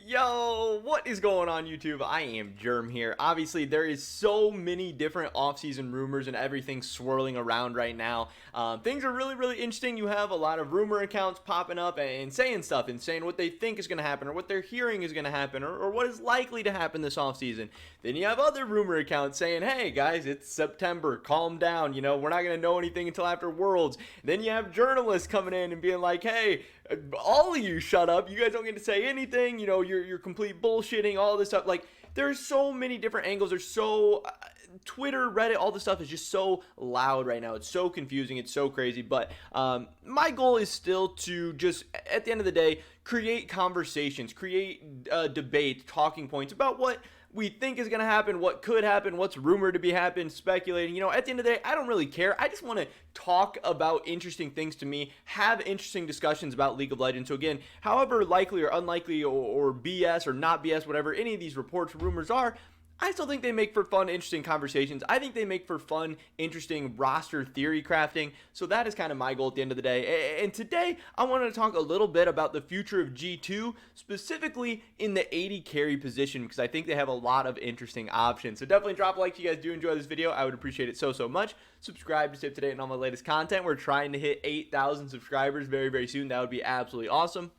Yo, what is going on YouTube? I am Germ here. Obviously, there is so many different offseason rumors and everything swirling around right now. Things are really interesting. You have a lot of rumor accounts popping up and saying stuff and saying what they think is going to happen or what they're hearing is going to happen or what is likely to happen this offseason. Then you have other rumor accounts saying, hey guys, it's September, calm down, we're not going to know anything until after Worlds. Then you have journalists coming in and being like, hey, all of you shut up, you guys don't get to say anything, you're complete bullshitting, all this stuff. Like, there's so many different angles. There's so Twitter, Reddit, all this stuff is just so loud right now. It's so confusing. It's so crazy. But my goal is still to just, at the end of the day, create conversations, create debate, talking points about what we think is going to happen, what could happen, what's rumored to be happening, speculating. At the end of the day, I don't really care. I just want to talk about interesting things to me, have interesting discussions about League of Legends. So again, however likely or unlikely or BS or not BS, whatever any of these reports, rumors are, I still think they make for fun, interesting conversations. I think they make for fun, interesting roster theory crafting. So that is kind of my goal at the end of the day. And today, I wanted to talk a little bit about the future of G2, specifically in the AD carry position, because I think they have a lot of interesting options. So definitely drop a like if you guys do enjoy this video. I would appreciate it so much. Subscribe to stay up to date on all my latest content. We're trying to hit 8,000 subscribers very soon. That would be absolutely awesome.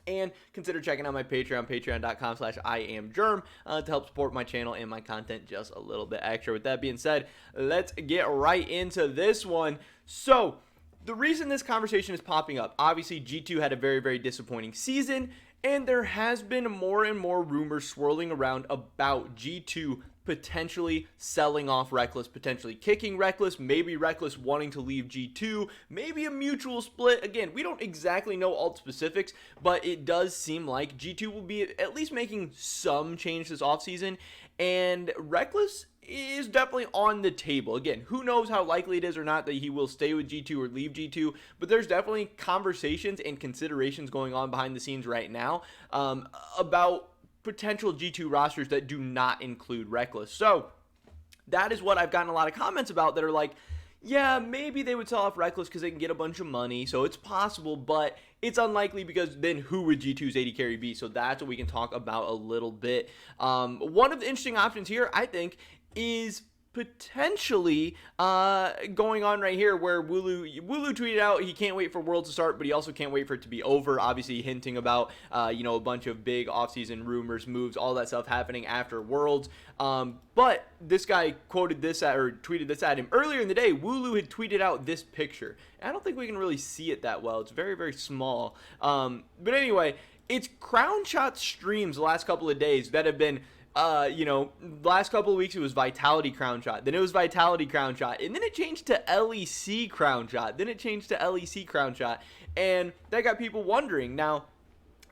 And consider checking out my Patreon, patreon.com/IamGerm, to help support my channel and my content just a little bit extra. With that being said, let's get right into this one. So, the reason this conversation is popping up, obviously G2 had a very disappointing season, and there has been more and more rumors swirling around about G2 potentially selling off Reckless, potentially kicking Reckless, maybe Reckless wanting to leave G2, maybe a mutual split. Again, we don't exactly know all the specifics, but it does seem like G2 will be at least making some change this offseason, and Reckless is definitely on the table. Again, who knows how likely it is or not that he will stay with G2 or leave G2, but there's definitely conversations and considerations going on behind the scenes right now about potential G2 rosters that do not include Reckless. So that is what I've gotten a lot of comments about that are like, yeah, maybe they would sell off Reckless because they can get a bunch of money, so it's possible, but it's unlikely because then who would G2's AD carry be? So that's what we can talk about a little bit. One of the interesting options here, I think, is potentially going on right here where Wooloo tweeted out he can't wait for Worlds to start, but he also can't wait for it to be over, obviously hinting about a bunch of big offseason rumors, moves, all that stuff happening after Worlds. But this guy tweeted this at him earlier in the day. Wooloo had tweeted out this picture. I don't think we can really see it that well. It's very small. But anyway, it's Crown Shot streams the last couple of days that have been last couple of weeks it was Vitality Crown Shot, then it was Vitality Crown Shot, and then it changed to LEC Crown Shot, and that got people wondering. Now,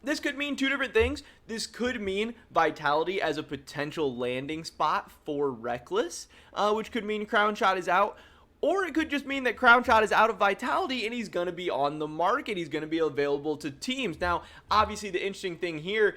this could mean two different things. This could mean Vitality as a potential landing spot for Reckless, which could mean Crown Shot is out. Or it could just mean that Crown Shot is out of Vitality and he's going to be on the market. He's going to be available to teams. Now, obviously, the interesting thing here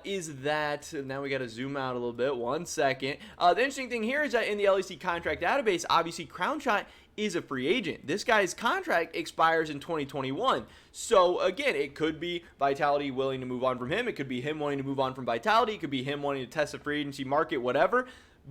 is that, now we got to zoom out a little bit, 1 second. The interesting thing here is that in the LEC contract database, obviously, Crown Shot is a free agent. This guy's contract expires in 2021. So, again, it could be Vitality willing to move on from him. It could be him wanting to move on from Vitality. It could be him wanting to test the free agency market, whatever.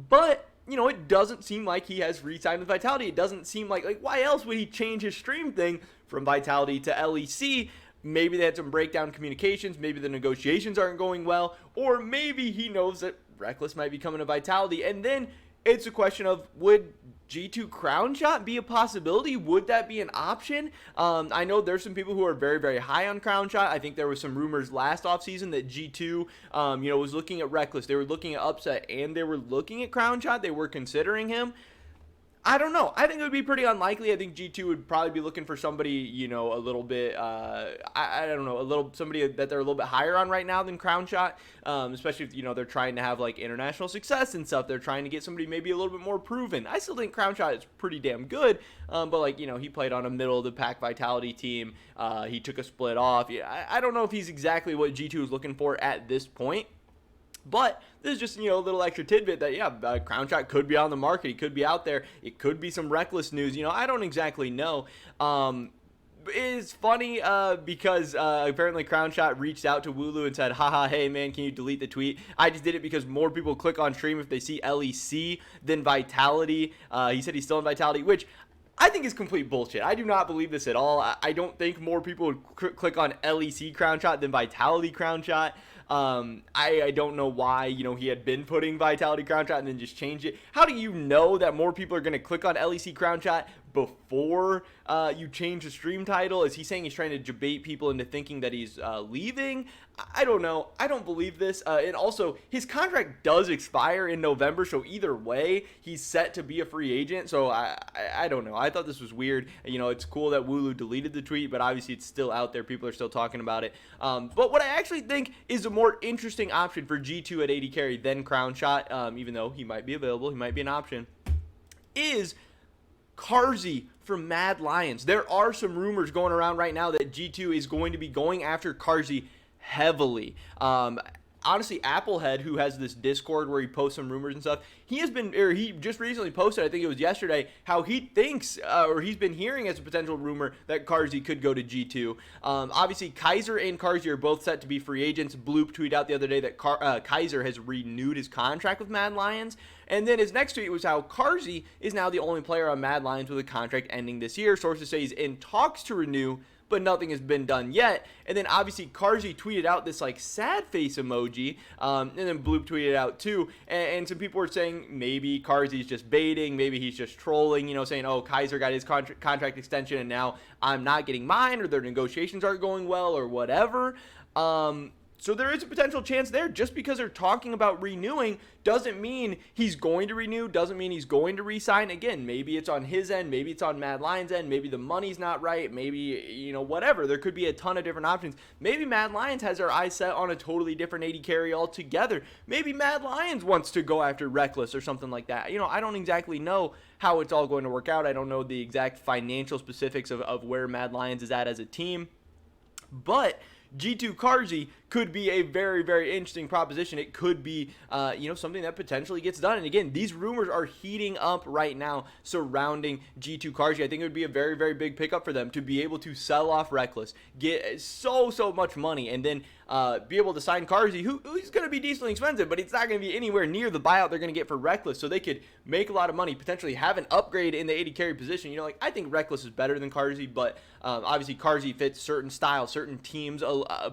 But it doesn't seem like he has re-signed with Vitality. It doesn't seem like why else would he change his stream thing from Vitality to LEC? Maybe they had some breakdown communications. Maybe the negotiations aren't going well. Or maybe he knows that Reckless might be coming to Vitality. And then it's a question of, would G2 Crown Shot be a possibility? Would that be an option? I know there's some people who are very high on Crown Shot. I think there was some rumors last offseason that G2, was looking at Reckless. They were looking at Upset, and they were looking at Crown Shot. They were considering him. I don't know. I think it would be pretty unlikely. I think G2 would probably be looking for somebody, a little bit, I don't know, somebody that they're a little bit higher on right now than Crown Shot, especially if, they're trying to have, international success and stuff. They're trying to get somebody maybe a little bit more proven. I still think Crown Shot is pretty damn good, but, he played on a middle-of-the-pack Vitality team. He took a split off. Yeah, I don't know if he's exactly what G2 is looking for at this point. But this is just, a little extra tidbit that, Crown Shot could be on the market. He could be out there. It could be some Reckless news. I don't exactly know. is funny because apparently Crownshot reached out to Wooloo and said, haha, hey man, can you delete the tweet? I just did it because more people click on stream if they see LEC than Vitality. He said he's still in Vitality, which I think is complete bullshit. I do not believe this at all. I don't think more people would click on LEC Crownshot than Vitality Crownshot. I don't know why, he had been putting Vitality Crownshot and then just changed it. How do you know that more people are going to click on LEC Crownshot before you change the stream title? Is he saying he's trying to debate people into thinking that he's leaving? I don't know. I don't believe this. And also, his contract does expire in November, so either way, he's set to be a free agent. So I don't know. I thought this was weird. It's cool that Wooloo deleted the tweet, but obviously it's still out there. People are still talking about it. But what I actually think is a more interesting option for G2 at AD carry than Crownshot, even though he might be available, he might be an option, is Carzzy from Mad Lions. There are some rumors going around right now that G2 is going to be going after Carzzy heavily. Honestly, Applehead, who has this Discord where he posts some rumors and stuff, he just recently posted, I think it was yesterday, how he thinks, or he's been hearing as a potential rumor that Carzzy could go to G2. Obviously, Kaiser and Carzzy are both set to be free agents. Bloop tweeted out the other day that Kaiser has renewed his contract with Mad Lions. And then his next tweet was how Carzzy is now the only player on Mad Lions with a contract ending this year. Sources say he's in talks to renew, but nothing has been done yet. And then obviously Carzzy tweeted out this sad face emoji, and then Bloop tweeted out too, and some people were saying maybe Carzzy's just baiting, maybe he's just trolling, saying, oh, Kaiser got his contract extension and now I'm not getting mine, or their negotiations aren't going well, or whatever. So there is a potential chance there. Just because they're talking about renewing doesn't mean he's going to renew, doesn't mean he's going to re-sign. Again, maybe it's on his end, maybe it's on Mad Lions' end, maybe the money's not right, maybe, whatever. There could be a ton of different options. Maybe Mad Lions has their eyes set on a totally different AD carry altogether. Maybe Mad Lions wants to go after Reckless or something like that. I don't exactly know how it's all going to work out. I don't know the exact financial specifics of where Mad Lions is at as a team. But G2 Carzzy could be a very, very interesting proposition. It could be, something that potentially gets done. And again, these rumors are heating up right now surrounding G2 Carzzy. I think it would be a very, very big pickup for them to be able to sell off Reckless, get so much money, and then be able to sign Carzzy, who's going to be decently expensive, but it's not going to be anywhere near the buyout they're going to get for Reckless. So they could make a lot of money, potentially have an upgrade in the AD carry position. I think Reckless is better than Carzzy, but obviously Carzzy fits certain styles, certain teams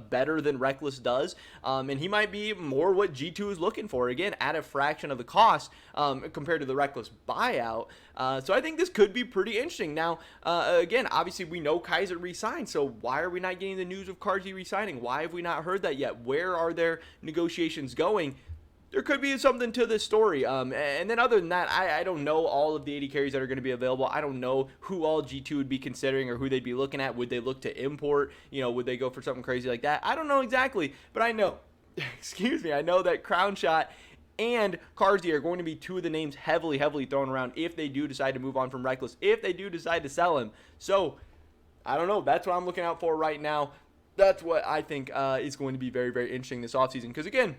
better than Reckless does, and he might be more what G2 is looking for, again, at a fraction of the cost compared to the Reckless buyout. So I think this could be pretty interesting. Now, again, obviously we know Kaiser re-signed, so why are we not getting the news of Carzzy re-signing? Why have we not heard that yet? Where are their negotiations going? There could be something to this story. And then other than that, I don't know all of the AD carries that are going to be available. I don't know who all G2 would be considering or who they'd be looking at. Would they look to import? Would they go for something crazy like that? I don't know exactly, but I know, I know that Crownshot and Carzzy are going to be two of the names heavily thrown around if they do decide to move on from Reckless, if they do decide to sell him. So, I don't know. That's what I'm looking out for right now. That's what I think is going to be very, very interesting this offseason. Because, again,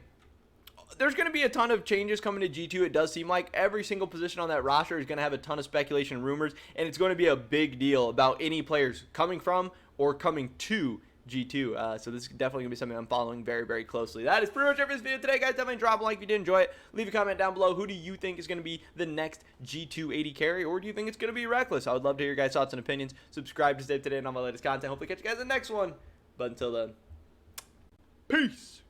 there's going to be a ton of changes coming to G2. It does seem like every single position on that roster is going to have a ton of speculation and rumors, and it's going to be a big deal about any players coming from or coming to G2. So this is definitely going to be something I'm following very, very closely. That is pretty much it for this video today, guys. Definitely drop a like if you did enjoy it. Leave a comment down below. Who do you think is going to be the next G2 AD carry, or do you think it's going to be Reckless? I would love to hear your guys' thoughts and opinions. Subscribe to stay up to date on my latest content. Hopefully catch you guys in the next one. But until then, peace.